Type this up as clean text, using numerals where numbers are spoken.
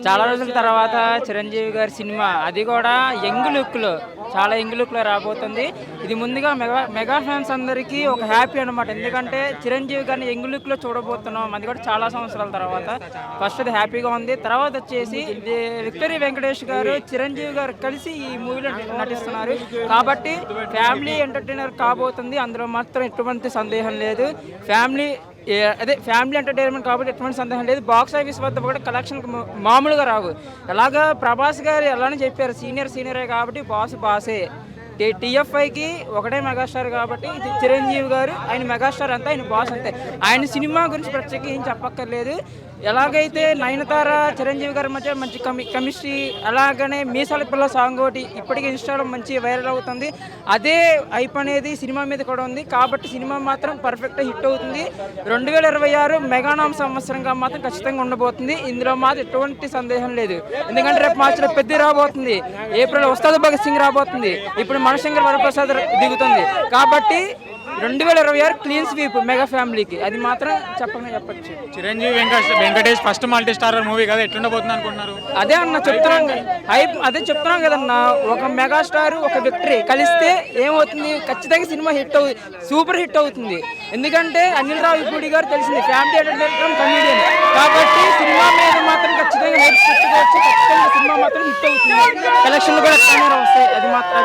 చాలా రోజుల తర్వాత చిరంజీవి గారి సినిమా, అది కూడా యంగ్ లుక్లో, చాలా యంగ్ లుక్లో రాబోతుంది. ఇది ముందుగా మెగా మెగా ఫ్యాన్స్ అందరికీ ఒక హ్యాపీ అనమాట. ఎందుకంటే చిరంజీవి గారిని యంగ్ లుక్లో చూడబోతున్నాం, అది కూడా చాలా సంవత్సరాల తర్వాత. ఫస్ట్ అది హ్యాపీగా ఉంది. తర్వాత వచ్చేసి విక్టరీ వెంకటేష్ గారు, చిరంజీవి గారు కలిసి ఈ మూవీలో నటిస్తున్నారు కాబట్టి ఫ్యామిలీ ఎంటర్టైనర్ కాబోతుంది. అందులో మాత్రం ఎటువంటి సందేహం లేదు. ఫ్యామిలీ ఎంటర్టైన్మెంట్ కాబట్టి ఎటువంటి సందేహం లేదు. బాక్స్ ఆఫీస్ వద్ద కూడా కలెక్షన్ మామూలుగా రావు. ఎలాగా ప్రభాస్ గారు ఎలానే చెప్పారు, సీనియరే కాబట్టి బాసే. టీఎఫ్ఐకి ఒకటే మెగాస్టార్ కాబట్టి ఇది చిరంజీవి గారు, ఆయన మెగాస్టార్ అంతా, ఆయన బాస్ అంతే. ఆయన సినిమా గురించి ప్రత్యేకంగా ఏం చెప్పక్కర్లేదు. ఎలాగైతే నయనతార చిరంజీవి గారి మధ్య మంచి కెమిస్ట్రీ, అలాగనే మీసాల పిల్ల సాంగ్ ఒకటి ఇప్పటికీ ఇన్స్టాలో మంచి వైరల్ అవుతుంది. అదే హైప్ అనేది సినిమా మీద కూడా ఉంది కాబట్టి సినిమా మాత్రం పర్ఫెక్ట్గా హిట్ అవుతుంది. 2026 మెగానామ్ సంవత్సరంగా మాత్రం ఖచ్చితంగా ఉండబోతుంది. ఇందులో మాత్రం ఎటువంటి సందేహం లేదు. ఎందుకంటే రేపు మార్చిలో పెద్ద రాబోతుంది, ఏప్రిల్ ఉస్తాద్ భగత్ సింగ్ రాబోతుంది, ఇప్పుడు మనశంకర్ వరప్రసాద్ దిగుతుంది. కాబట్టి 2026 క్లీన్ స్వీప్ మెగా ఫ్యామిలీకి, అది మాత్రం చెప్పచ్చు. Chiranjeevi Venkatesh first multi starrer movie కదా, ఎట్లుండబోతుంది అనుకుంటున్నారు? అదే అన్న చెప్తున్నాం, అదే చెప్తున్నాం కదన్నా. ఒక మెగాస్టార్, ఒక విక్టరీ కలిస్తే ఏమవుతుంది, ఖచ్చితంగా సినిమా సూపర్ హిట్ అవుతుంది. ఎందుకంటే అనిల్ రావిపూడి గారు తెలిసింది ఫ్యామిలీ ఎంటర్టైనర్ కమెడియన్ కాబట్టి సినిమా మీద మాత్రం ఖచ్చితంగా హైప్ తెచ్చుకోవచ్చు. ఖచ్చితంగా సినిమా మాత్రం హిట్ అవుతుంది. కలెక్షన్లు కూడా వస్తాయి. అది మాత్రం